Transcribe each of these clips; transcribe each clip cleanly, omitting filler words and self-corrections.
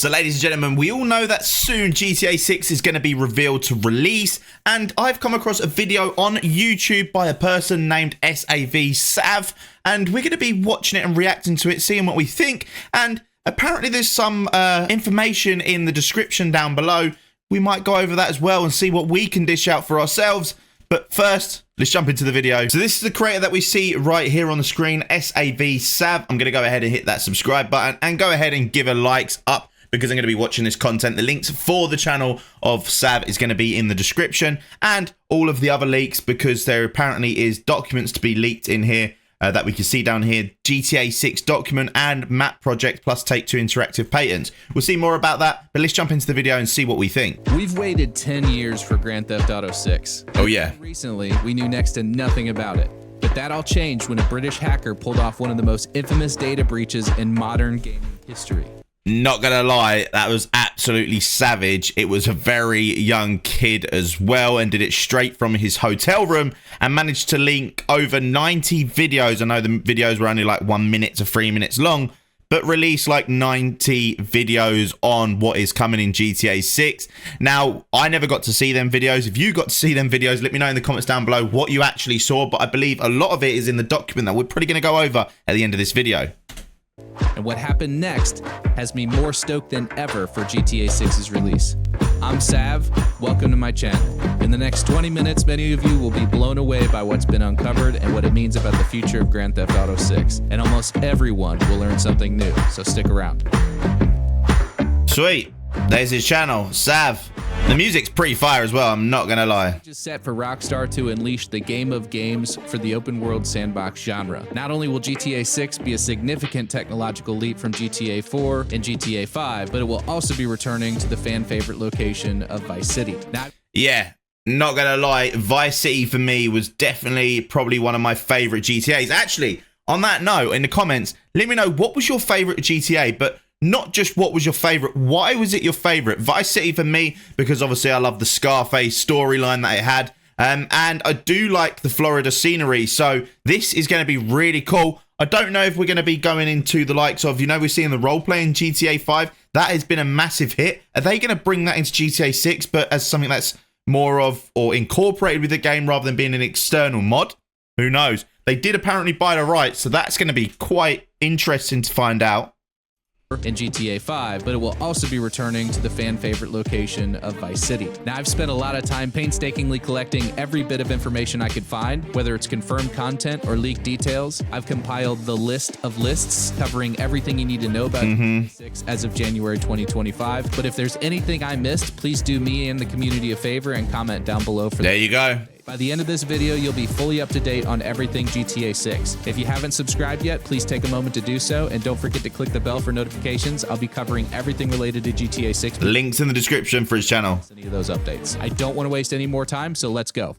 So ladies and gentlemen, we all know that soon GTA 6 is going to be revealed to release, and I've come across a video on YouTube by a person named Sav, and we're going to be watching it and reacting to it, seeing what we think. And apparently there's some information in the description down below. We might go over that as well and see what we can dish out for ourselves. But first, let's jump into the video. So this is the creator that we see right here on the screen, Sav. I'm going to go ahead and hit that subscribe button and go ahead and give a likes up, because I'm going to be watching this content. The links for the channel of Sav is going to be in the description, and all of the other leaks, because there apparently is documents to be leaked in here that we can see down here. GTA6 Document and map project plus Take-Two interactive patents. We'll see more about that, but let's jump into the video and see what we think. We've waited 10 years for Grand Theft Auto 6. Oh yeah. Recently, we knew next to nothing about it. But that all changed when a British hacker pulled off one of the most infamous data breaches in modern gaming history. Not gonna lie, that was absolutely savage. It was a very young kid as well, and did it straight from his hotel room and managed to link over 90 videos. I know the videos were only like 1 minute to 3 minutes long, but released like 90 videos on what is coming in GTA 6. Now, I never got to see them videos. If you got to see them videos, let me know in the comments down below what you actually saw, but I believe a lot of it is in the document that we're probably gonna go over at the end of this video. And what happened next has me more stoked than ever for GTA 6's release. I'm Sav, welcome to my channel. In the next 20 minutes, many of you will be blown away by what's been uncovered and what it means about the future of Grand Theft Auto 6. And almost everyone will learn something new, so stick around. Sweet, there's his channel, Sav. The music's pretty fire as well, I'm not gonna lie. Just set for Rockstar to unleash the game of games for the open world sandbox genre. Not only will GTA 6 be a significant technological leap from GTA 4 and GTA 5, but it will also be returning to the fan favorite location of Vice City. Yeah, not gonna lie, Vice City for me was definitely probably one of my favorite GTAs. Actually, on that note, in the comments, let me know what was your favorite GTA, but not just what was your favorite, why was it your favorite? Vice City for me, because obviously I love the Scarface storyline that it had, and I do like the Florida scenery, so this is going to be really cool. I don't know if we're going to be going into the likes of, you know, we're seeing the role-play in GTA 5, that has been a massive hit. Are they going to bring that into GTA 6, but as something that's more of, or incorporated with the game rather than being an external mod? Who knows? They did apparently buy the rights, so that's going to be quite interesting to find out. In GTA 5, but it will also be returning to the fan favorite location of Vice City. Now, I've spent a lot of time painstakingly collecting every bit of information I could find, whether it's confirmed content or leaked details. I've compiled the list of lists covering everything you need to know about GTA 6 as of January 2025. But if there's anything I missed, please do me and the community a favor and comment down below. There you go. By the end of this video, you'll be fully up to date on everything GTA 6. If you haven't subscribed yet, please take a moment to do so, and don't forget to click the bell for notifications. I'll be covering everything related to GTA 6. Links in the description for his channel. Any of those updates. I don't want to waste any more time, so let's go.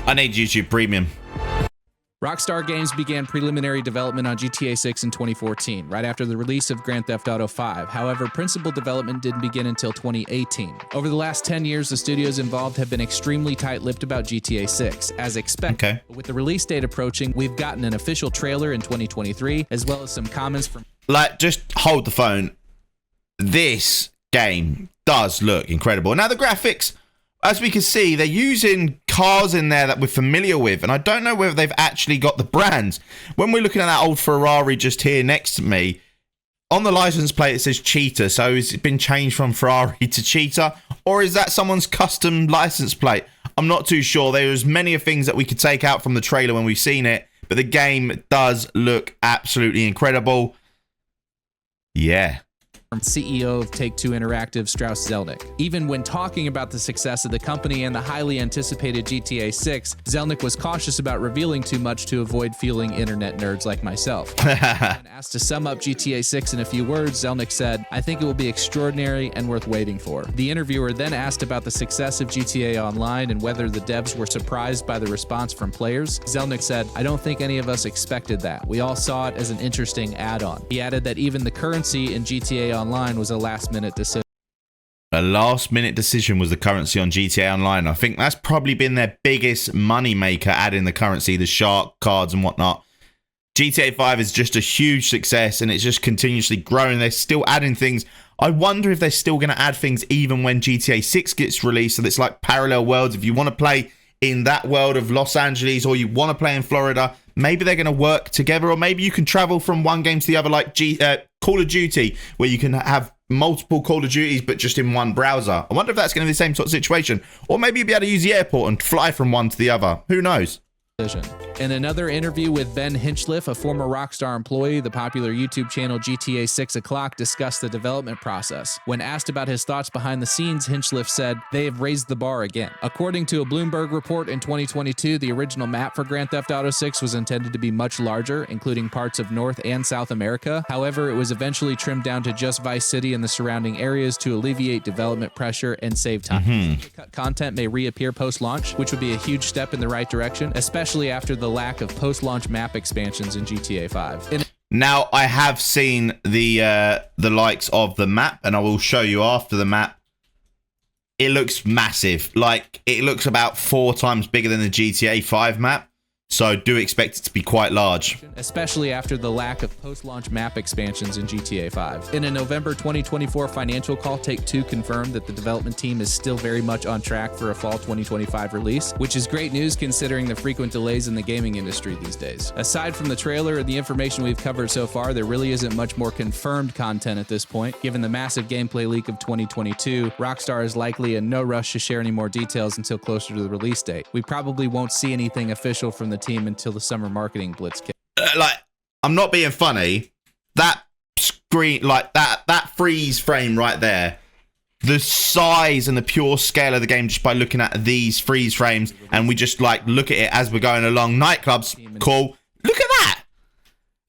I need YouTube Premium. Rockstar Games began preliminary development on GTA 6 in 2014, right after the release of Grand Theft Auto 5. However, principal development didn't begin until 2018. Over the last 10 years, the studios involved have been extremely tight-lipped about GTA 6, as expected. Okay. With the release date approaching, we've gotten an official trailer in 2023, as well as some comments from... Like, just hold the phone. This game does look incredible. Now, the graphics, as we can see, they're using cars in there that we're familiar with, and I don't know whether they've actually got the brands. When we're looking at that old Ferrari just here next to me, on the license plate it says Cheetah, so has it been changed from Ferrari to Cheetah, or is that someone's custom license plate? I'm not too sure. There's many things that we could take out from the trailer when we've seen it, but the game does look absolutely incredible. Yeah. From CEO of Take-Two Interactive, Strauss Zelnick. Even when talking about the success of the company and the highly anticipated GTA 6, Zelnick was cautious about revealing too much to avoid feeling internet nerds like myself. When asked to sum up GTA 6 in a few words, Zelnick said, "I think it will be extraordinary and worth waiting for." The interviewer then asked about the success of GTA Online and whether the devs were surprised by the response from players. Zelnick said, "I don't think any of us expected that. We all saw it as an interesting add-on." He added that even the currency in GTA Online was a last-minute decision. A last-minute decision was the currency on GTA Online. I think that's probably been their biggest money maker, adding the currency, the shark cards and whatnot. GTA 5 is just a huge success and it's just continuously growing. They're still adding things. I wonder if they're still going to add things even when GTA 6 gets released. So it's like parallel worlds. If you want to play in that world of Los Angeles or you want to play in Florida, maybe they're going to work together, or maybe you can travel from one game to the other, like Call of Duty, where you can have multiple Call of Duties but just in one browser. I wonder if that's going to be the same sort of situation, or maybe you'll be able to use the airport and fly from one to the other. Who knows? In another interview with Ben Hinchliffe, a former Rockstar employee, the popular YouTube channel GTA 6 O'Clock discussed the development process. When asked about his thoughts behind the scenes, Hinchliffe said, "They have raised the bar again." According to a Bloomberg report in 2022, the original map for Grand Theft Auto 6 was intended to be much larger, including parts of North and South America. However, it was eventually trimmed down to just Vice City and the surrounding areas to alleviate development pressure and save time. Content may reappear post-launch, which would be a huge step in the right direction, especially after the lack of post-launch map expansions in GTA 5. Now, I have seen the likes of the map, and I will show you after the map. It looks massive. Like, it looks about 4 times bigger than the GTA 5 map. So do expect it to be quite large. Especially after the lack of post-launch map expansions in GTA 5. In a November 2024 financial call, Take-Two confirmed that the development team is still very much on track for a fall 2025 release, which is great news considering the frequent delays in the gaming industry these days. Aside from the trailer and the information we've covered so far, there really isn't much more confirmed content at this point. Given the massive gameplay leak of 2022, Rockstar is likely in no rush to share any more details until closer to the release date. We probably won't see anything official from the team until the summer marketing blitz kicks. Like, I'm not being funny. That screen, like that freeze frame right there, the size and the pure scale of the game just by looking at these freeze frames, and we just like look at it as we're going along. Nightclubs, cool. Look at that.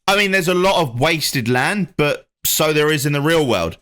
I mean, there's a lot of wasted land, but so there is in the real world.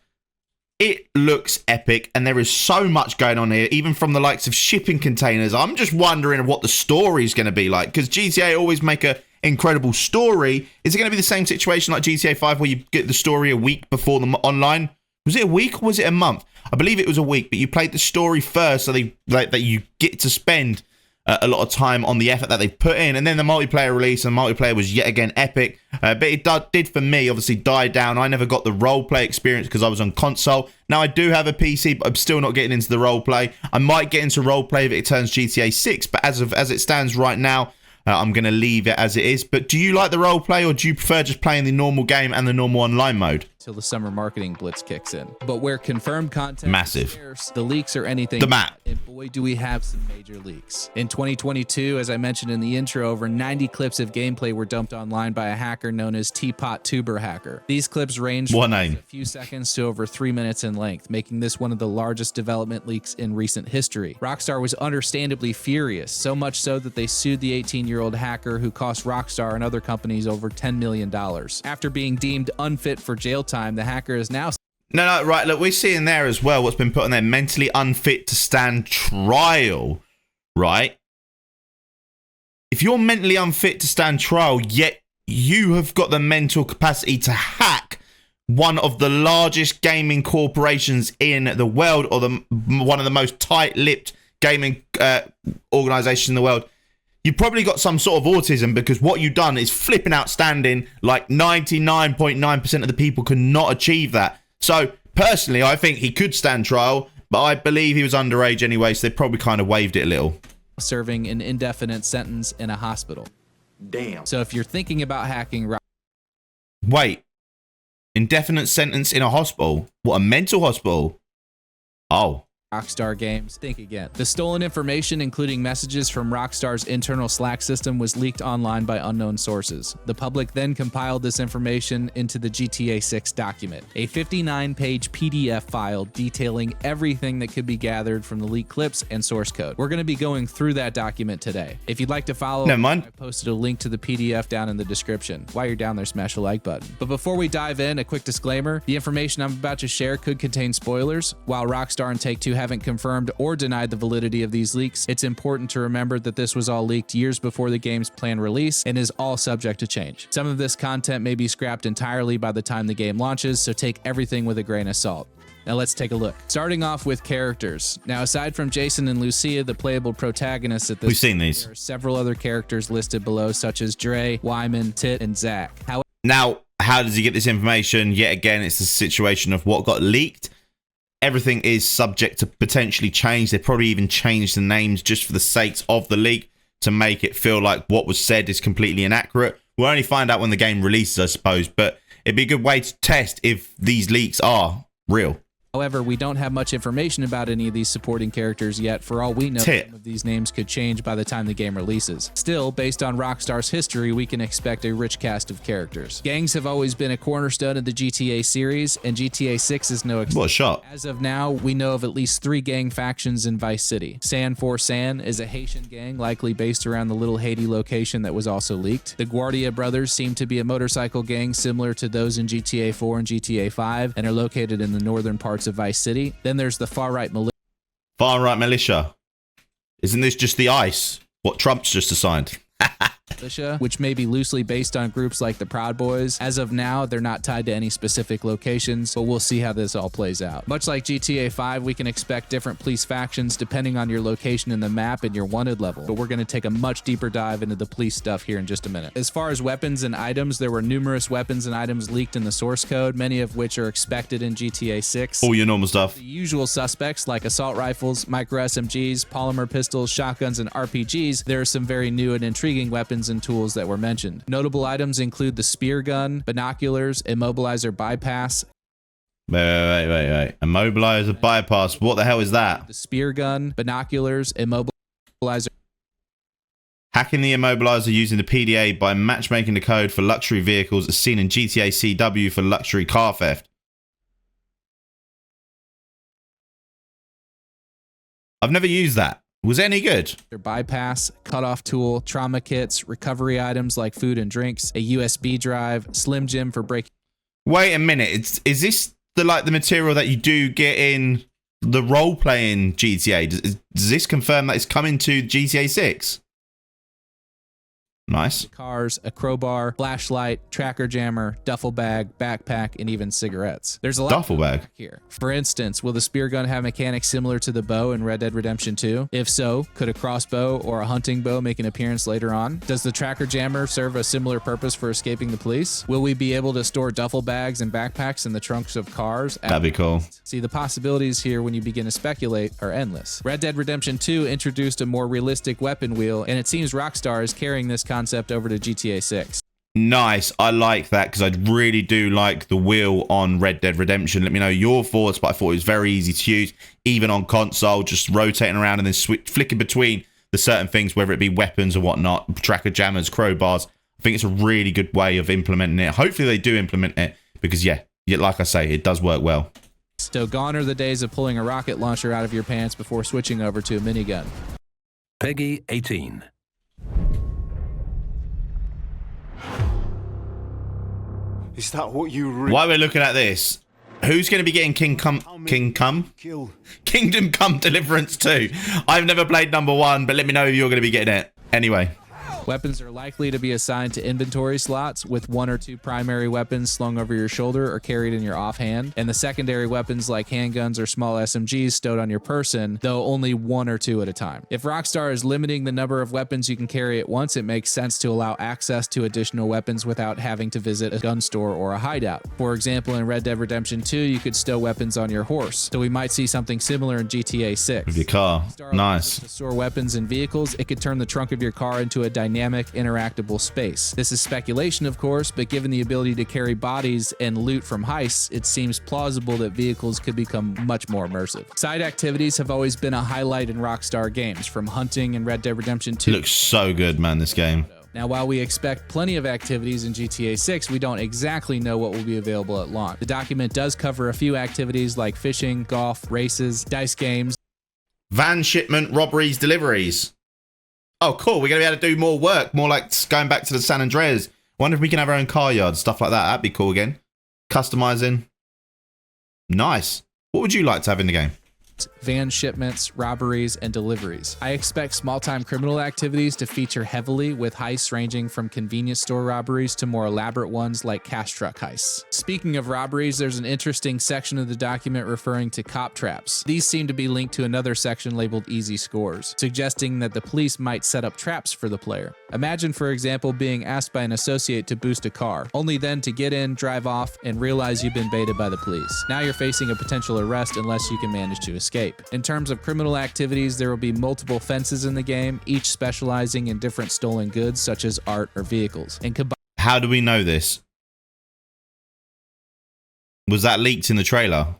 It looks epic, and there is so much going on here, even from the likes of shipping containers. I'm just wondering what the story is going to be like, because GTA always make a incredible story. Is it going to be the same situation like GTA 5 where you get the story a week before the online? Was it a week or was it a month? I believe it was a week, but you played the story first, so that you get to spend a lot of time on the effort that they've put in, and then the multiplayer release, and multiplayer was yet again epic, but it did for me obviously die down. I never got the roleplay experience because I was on console. Now I do have a PC, but I'm still not getting into the roleplay. I might get into roleplay if it turns GTA 6, but as it stands right now, I'm going to leave it as it is. But do you like the roleplay, or do you prefer just playing the normal game and the normal online mode? Till the summer marketing blitz kicks in. But where confirmed content massive, scarce, the leaks are anything. The map. And boy, do we have some major leaks. In 2022, as I mentioned in the intro, over 90 clips of gameplay were dumped online by a hacker known as Teapot Tuber Hacker. These clips range from a few seconds to over 3 minutes in length, making this one of the largest development leaks in recent history. Rockstar was understandably furious, so much so that they sued the 18-year-old hacker, who cost Rockstar and other companies over $10 million. After being deemed unfit for jail time, the hacker is now... No, right, look, we're seeing there as well what's been put on there, mentally unfit to stand trial, right? If you're mentally unfit to stand trial, yet you have got the mental capacity to hack one of the largest gaming corporations in the world, or one of the most tight-lipped gaming organizations in the world, you've probably got some sort of autism, because what you've done is flipping outstanding. Like 99.9% of the people cannot achieve that. So personally, I think he could stand trial, but I believe he was underage anyway, so they probably kind of waived it a little. Serving an indefinite sentence in a hospital. Damn. So if you're thinking about hacking... Wait. Indefinite sentence in a hospital? What, a mental hospital? Oh. Rockstar Games, think again. The stolen information, including messages from Rockstar's internal Slack system, was leaked online by unknown sources. The public then compiled this information into the GTA 6 document, a 59-page PDF file detailing everything that could be gathered from the leaked clips and source code. We're going to be going through that document today. If you'd like to follow, never mind, I posted a link to the PDF down in the description. While you're down there, smash the like button. But before we dive in, a quick disclaimer: the information I'm about to share could contain spoilers. While Rockstar and Take-Two haven't confirmed or denied the validity of these leaks, it's important to remember that this was all leaked years before the game's planned release and is all subject to change. Some of this content may be scrapped entirely by the time the game launches, so take everything with a grain of salt. Now let's take a look. Starting off with characters. Now aside from Jason and Lucia, the playable protagonists at this We've seen these. there are several other characters listed below, such as Dre, Wyman, Tit, and Zach. Now, how does he get this information? Yet again, it's the situation of what got leaked. Everything is subject to potentially change. They probably even changed the names just for the sakes of the leak to make it feel like what was said is completely inaccurate. We'll only find out when the game releases, I suppose, but it'd be a good way to test if these leaks are real. However, we don't have much information about any of these supporting characters yet. For all we know, some of these names could change by the time the game releases. Still, based on Rockstar's history, we can expect a rich cast of characters. Gangs have always been a cornerstone of the GTA series, and GTA 6 is no exception. What a shot. As of now, we know of at least 3 gang factions in Vice City. San for San is a Haitian gang, likely based around the Little Haiti location that was also leaked. The Guardia Brothers seem to be a motorcycle gang similar to those in GTA 4 and GTA 5, and are located in the northern parts of Vice City. Then there's the far-right militia. Far-right militia. Isn't this just the ICE? What Trump's just assigned? Which may be loosely based on groups like the Proud Boys. As of now, they're not tied to any specific locations, but we'll see how this all plays out. Much like GTA 5, we can expect different police factions depending on your location in the map and your wanted level, but we're going to take a much deeper dive into the police stuff here in just a minute. As far as weapons and items, there were numerous weapons and items leaked in the source code, many of which are expected in GTA 6. All your normal stuff. The usual suspects like assault rifles, micro SMGs, polymer pistols, shotguns, and RPGs, there are some very new and intriguing weapons and tools that were mentioned. Notable items include the spear gun, binoculars, immobilizer bypass. Wait. Immobilizer bypass. What the hell is that? The spear gun, binoculars, immobilizer. Hacking the immobilizer using the PDA by matchmaking the code for luxury vehicles as seen in GTA CW for luxury car theft. I've never used that. Was it any good? Their bypass, cutoff tool, trauma kits, recovery items like food and drinks, a USB drive, Slim Jim for breaking. Wait a minute. Is this the material that you do get in the role-playing GTA? Does this confirm that it's coming to GTA 6? Nice. Cars, a crowbar, flashlight, tracker jammer, duffel bag, backpack, and even cigarettes. There's a lot duffel bag here. For instance, will the spear gun have mechanics similar to the bow in Red Dead Redemption 2? If so, could a crossbow or a hunting bow make an appearance later on? Does the tracker jammer serve a similar purpose for escaping the police? Will we be able to store duffel bags and backpacks in the trunks of cars? That'd be cool. See, the possibilities here when you begin to speculate are endless. Red Dead Redemption 2 introduced a more realistic weapon wheel, and it seems Rockstar is carrying this concept over to GTA 6. Nice. I like that because I really do like the wheel on Red Dead Redemption. Let me know your thoughts, but I thought it was very easy to use, even on console, just rotating around and then flicking between the certain things, whether it be weapons or whatnot, tracker jammers, crowbars. I think it's a really good way of implementing it. Hopefully they do implement it because, yeah, like I say, it does work well. So gone are the days of pulling a rocket launcher out of your pants before switching over to a minigun. Peggy 18. Is that what you really... While we're looking at this, who's going to be getting Kingdom Come Deliverance 2? I've never played number 1, but let me know if you're going to be getting it. Anyway. Weapons are likely to be assigned to inventory slots with 1 or 2 primary weapons slung over your shoulder or carried in your offhand, and the secondary weapons like handguns or small SMGs stowed on your person, though only 1 or 2 at a time. If Rockstar is limiting the number of weapons you can carry at once, it makes sense to allow access to additional weapons without having to visit a gun store or a hideout. For example, in Red Dead Redemption 2, you could stow weapons on your horse, so we might see something similar in GTA 6. With your car. Nice. To store weapons and vehicles, it could turn the trunk of your car into a dynamic, interactable space. This is speculation, of course, but given the ability to carry bodies and loot from heists, it seems plausible that vehicles could become much more immersive. Side activities have always been a highlight in Rockstar games, from hunting in Red Dead Redemption 2. It looks so good, man, this game. Now, while we expect plenty of activities in GTA 6, we don't exactly know what will be available at launch. The document does cover a few activities like fishing, golf, races, dice games, van shipment, robberies, deliveries. Oh, cool. We're going to be able to do more work, more like going back to the San Andreas. Wonder if we can have our own car yard, stuff like that. That'd be cool again. Customizing. Nice. What would you like to have in the game? van shipments, robberies, and deliveries. I expect small-time criminal activities to feature heavily, with heists ranging from convenience store robberies to more elaborate ones like cash truck heists. Speaking of robberies, there's an interesting section of the document referring to cop traps. These seem to be linked to another section labeled easy scores, suggesting that the police might set up traps for the player. Imagine, for example, being asked by an associate to boost a car, only then to get in, drive off, and realize you've been baited by the police. Now you're facing a potential arrest unless you can manage to escape. In terms of criminal activities, there will be multiple fences in the game, each specializing in different stolen goods such as art or vehicles. And how do we know this? Was that leaked in the trailer?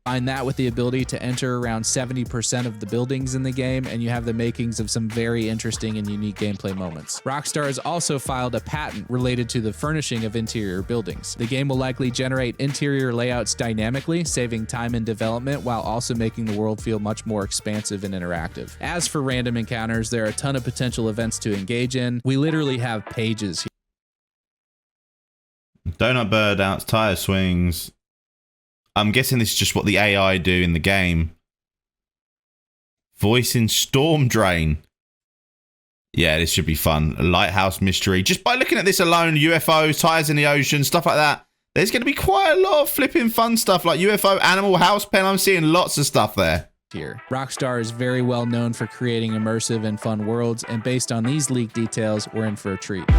combine that with the ability to enter around 70% of the buildings in the game, and you have the makings of some very interesting and unique gameplay moments. Rockstar has also filed a patent related to the furnishing of interior buildings. The game will likely generate interior layouts dynamically, saving time in development while also making the world feel much more expansive and interactive. As for random encounters, there are a ton of potential events to engage in. We literally have pages here. Donut bird outs, tire swings. I'm guessing this is just what the AI do in the game. Voice in storm drain. Yeah, this should be fun. A lighthouse mystery. Just by looking at this alone, UFOs, tires in the ocean, stuff like that. There's going to be quite a lot of flipping fun stuff like UFO, animal, house pen. I'm seeing lots of stuff there. Rockstar is very well known for creating immersive and fun worlds, and based on these leaked details, we're in for a treat.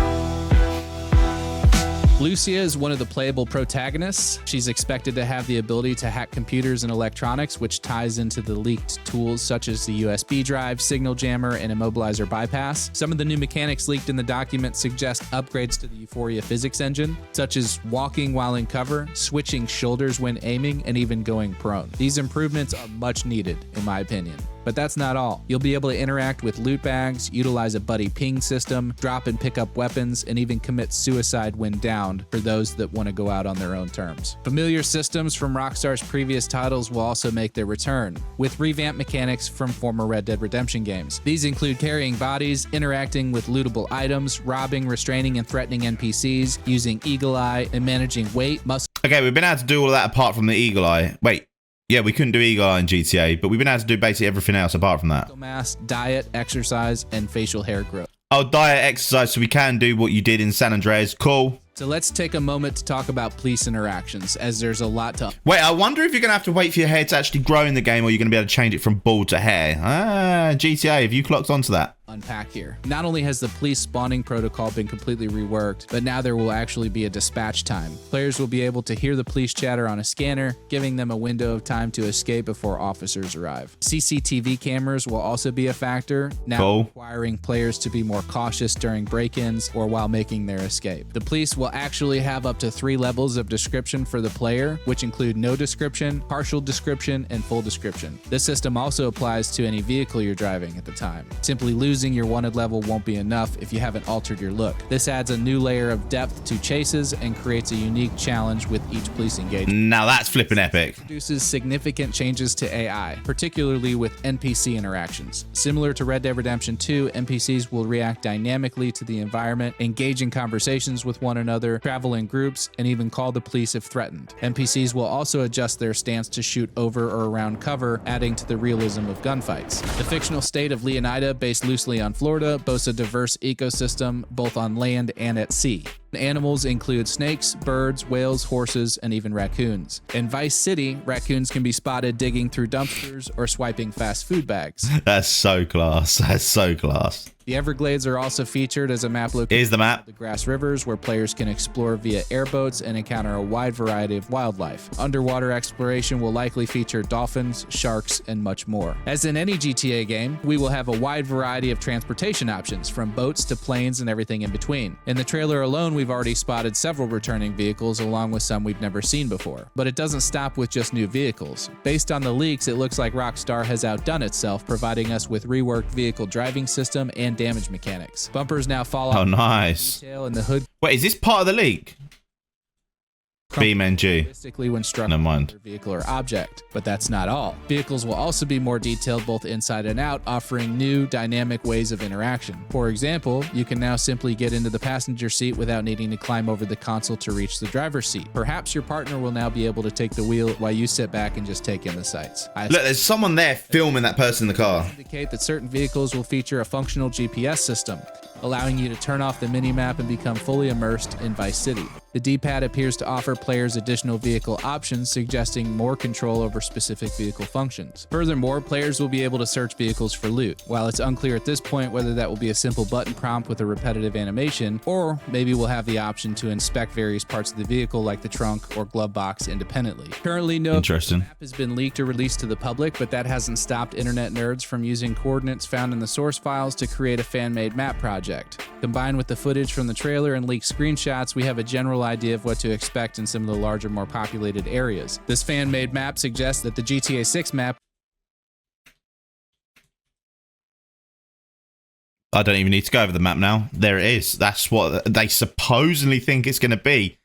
Lucia is one of the playable protagonists. She's expected to have the ability to hack computers and electronics, which ties into the leaked tools such as the USB drive, signal jammer, and immobilizer bypass. Some of the new mechanics leaked in the document suggest upgrades to the Euphoria physics engine, such as walking while in cover, switching shoulders when aiming, and even going prone. These improvements are much needed, in my opinion. But that's not all. You'll be able to interact with loot bags, utilize a buddy ping system, drop and pick up weapons, and even commit suicide when downed for those that want to go out on their own terms. Familiar systems from Rockstar's previous titles will also make their return, with revamped mechanics from former Red Dead Redemption games. These include carrying bodies, interacting with lootable items, robbing, restraining, and threatening NPCs, using Eagle Eye, and managing weight, muscle. Okay, we've been able to do all of that apart from the Eagle Eye. Wait. Yeah, we couldn't do Eagle Eye in GTA, but we've been able to do basically everything else apart from that. Mass, diet, exercise, and facial hair growth. Oh, diet, exercise, so we can do what you did in San Andreas. Cool. So let's take a moment to talk about police interactions, as there's a lot to... Wait, I wonder if you're going to have to wait for your hair to actually grow in the game, or you're going to be able to change it from bald to hair. Ah, GTA, have you clocked onto that? Unpack here. Not only has the police spawning protocol been completely reworked, but now there will actually be a dispatch time. Players will be able to hear the police chatter on a scanner, giving them a window of time to escape before officers arrive. CCTV cameras will also be a factor, now requiring players to be more cautious during break-ins or while making their escape. The police will actually have up to 3 levels of description for the player, which include no description, partial description, and full description. This system also applies to any vehicle you're driving at the time. Simply losing your wanted level won't be enough if you haven't altered your look. This adds a new layer of depth to chases and creates a unique challenge with each police engagement. Now that's flipping epic. Introduces significant changes to AI, particularly with NPC interactions. Similar to Red Dead Redemption 2, NPCs will react dynamically to the environment, engage in conversations with one another, travel in groups, and even call the police if threatened. NPCs will also adjust their stance to shoot over or around cover, adding to the realism of gunfights. The fictional state of Leonida, based loosely on Florida, boasts a diverse ecosystem both on land and at sea. Animals include snakes, birds, whales, horses, and even raccoons. In Vice City, raccoons can be spotted digging through dumpsters or swiping fast food bags. That's so class. That's so class. The Everglades are also featured as a map located Here's the map. The Grass Rivers, where players can explore via airboats and encounter a wide variety of wildlife. Underwater exploration will likely feature dolphins, sharks, and much more. As in any GTA game, we will have a wide variety of transportation options, from boats to planes and everything in between. In the trailer alone, we've already spotted several returning vehicles along with some we've never seen before. But it doesn't stop with just new vehicles. Based on the leaks, it looks like Rockstar has outdone itself, providing us with reworked vehicle driving system and damage mechanics. Bumpers now fall off. Oh, nice. Detail in the hood. Wait, is this part of the leak? BeamNG. realistically when struck Never mind. with a vehicle or object. But that's not all. Vehicles will also be more detailed both inside and out, offering new dynamic ways of interaction. For example, you can now simply get into the passenger seat without needing to climb over the console to reach the driver's seat. Perhaps your partner will now be able to take the wheel while you sit back and just take in the sights. Look, there's someone there filming that person in the car. Indicate that certain vehicles will feature a functional GPS system, allowing you to turn off the minimap and become fully immersed in Vice City. The D-pad appears to offer players additional vehicle options, suggesting more control over specific vehicle functions. Furthermore, players will be able to search vehicles for loot. While it's unclear at this point whether that will be a simple button prompt with a repetitive animation, or maybe we'll have the option to inspect various parts of the vehicle like the trunk or glove box independently. Currently, no map has been leaked or released to the public, but that hasn't stopped internet nerds from using coordinates found in the source files to create a fan-made map project. Combined with the footage from the trailer and leaked screenshots, we have a general idea of what to expect in some of the larger, more populated areas. This fan-made map suggests that the GTA 6 map... I don't even need to go over the map now. There it is. That's what they supposedly think it's going to be.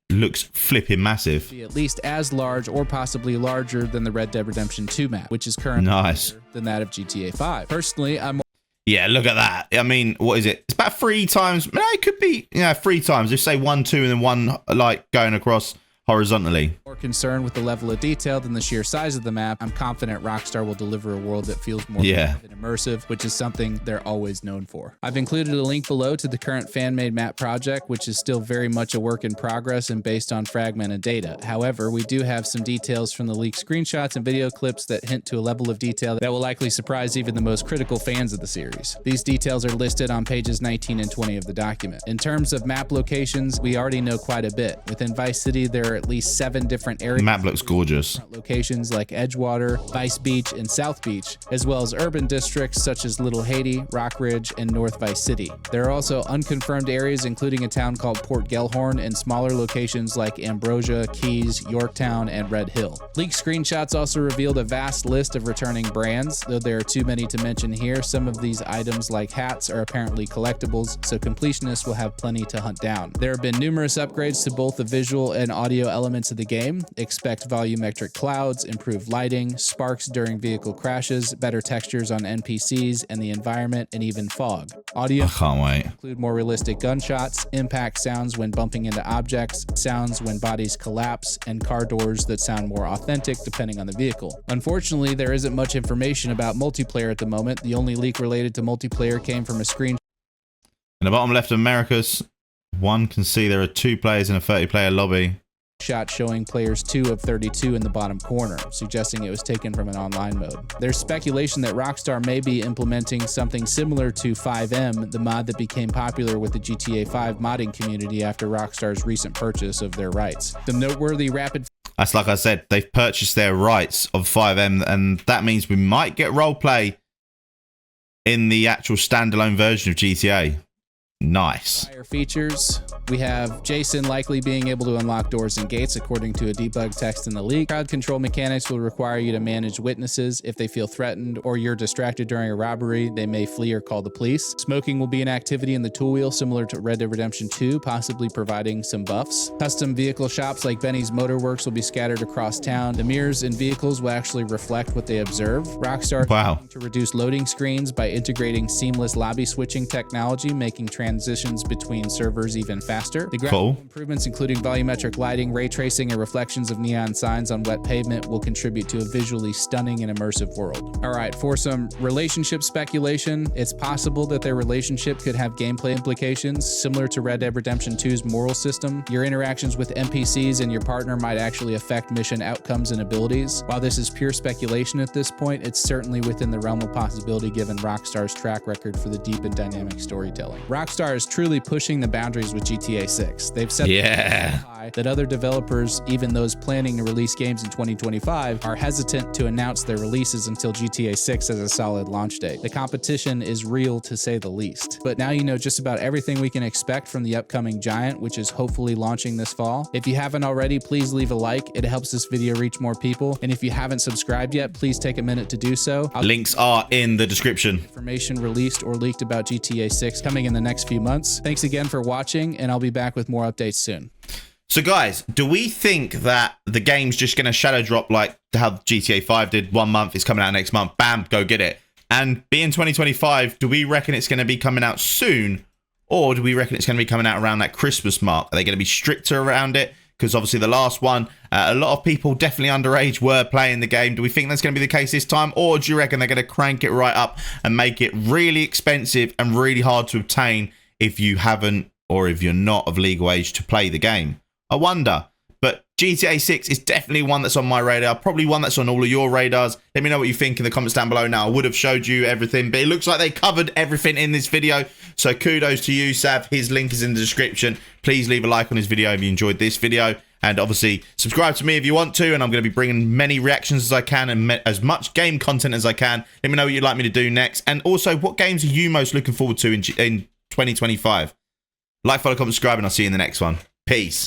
Looks flipping massive. ...be at least as large or possibly larger than the Red Dead Redemption 2 map, which is currently larger than that of GTA 5. Personally, I'm... Yeah, look at that. I mean, what is it? It's about 3 times. No, it could be, 3 times. Just say 1, 2, and then 1 like going across horizontally. More concerned with the level of detail than the sheer size of the map. I'm confident Rockstar will deliver a world that feels more and immersive, which is something they're always known for. I've included a link below to the current fan-made map project, which is still very much a work in progress and based on fragmented data. However, we do have some details from the leaked screenshots and video clips that hint to a level of detail that will likely surprise even the most critical fans of the series. These details are listed on pages 19 and 20 of the document. In terms of map locations, we already know quite a bit. Within Vice City, there are at least 7 different areas. The map looks gorgeous. Locations like Edgewater, Vice Beach, and South Beach, as well as urban districts such as Little Haiti, Rockridge, and North Vice City. There are also unconfirmed areas including a town called Port Gellhorn and smaller locations like Ambrosia, Keys, Yorktown, and Red Hill. Leaked screenshots also revealed a vast list of returning brands, though there are too many to mention here. Some of these items like hats are apparently collectibles, so completionists will have plenty to hunt down. There have been numerous upgrades to both the visual and audio elements of the game. Expect volumetric clouds, improved lighting, sparks during vehicle crashes, better textures on NPCs and the environment, and even fog. Audio I can't wait. Include more realistic gunshots, impact sounds when bumping into objects, sounds when bodies collapse, and car doors that sound more authentic depending on the vehicle. Unfortunately, there isn't much information about multiplayer at the moment. The only leak related to multiplayer came from a screen. In the bottom left of Americas, one can see there are 2 players in a 30-player lobby. Shot showing players 2 of 32 in the bottom corner, suggesting it was taken from an online mode. There's speculation that Rockstar may be implementing something similar to 5M, the mod that became popular with the GTA 5 modding community after Rockstar's recent purchase of their rights. The noteworthy rapid... That's like I said, they've purchased their rights of 5M, and that means we might get roleplay in the actual standalone version of GTA. Nice. Features. We have Jason likely being able to unlock doors and gates according to a debug text in the leak. Crowd control mechanics will require you to manage witnesses. If they feel threatened or you're distracted during a robbery, they may flee or call the police. Smoking will be an activity in the tool wheel similar to Red Dead Redemption 2, possibly providing some buffs. Custom vehicle shops like Benny's Motorworks will be scattered across town. The mirrors in vehicles will actually reflect what they observe. Rockstar to reduce loading screens by integrating seamless lobby switching technology, making transitions between servers even faster. The graphical improvements, including volumetric lighting, ray tracing, and reflections of neon signs on wet pavement, will contribute to a visually stunning and immersive world. All right, for some relationship speculation, it's possible that their relationship could have gameplay implications similar to Red Dead Redemption 2's moral system. Your interactions with NPCs and your partner might actually affect mission outcomes and abilities. While this is pure speculation at this point, it's certainly within the realm of possibility given Rockstar's track record for the deep and dynamic storytelling. Rockstar is truly pushing the boundaries with GTA 6. They've set high that other developers, even those planning to release games in 2025, are hesitant to announce their releases until GTA 6 has a solid launch date. The competition is real to say the least. But now you know just about everything we can expect from the upcoming giant, which is hopefully launching this fall. If you haven't already, please leave a like. It helps this video reach more people. And if you haven't subscribed yet, please take a minute to do so. Links are in the description. Information released or leaked about GTA 6 coming in the next few months. Thanks again for watching, and I'll be back with more updates soon. So guys, do we think that the game's just going to shadow drop like how GTA 5 did? 1 month, it's coming out next month, bam, go get it. And being 2025, do we reckon it's going to be coming out soon? Or do we reckon it's going to be coming out around that Christmas mark? Are they going to be stricter around it? Because obviously the last one, a lot of people definitely underage were playing the game. Do we think that's going to be the case this time? Or do you reckon they're going to crank it right up and make it really expensive and really hard to obtain if you haven't or if you're not of legal age to play the game? I wonder. But GTA 6 is definitely one that's on my radar, probably one that's on all of your radars. Let me know what you think in the comments down below. Now, I would have showed you everything, but it looks like they covered everything in this video. So kudos to you, Sav. His link is in the description. Please leave a like on his video if you enjoyed this video. And obviously, subscribe to me if you want to. And I'm going to be bringing many reactions as I can and as much game content as I can. Let me know what you'd like me to do next. And also, what games are you most looking forward to in 2025? Like, follow, comment, subscribe, and I'll see you in the next one. Peace.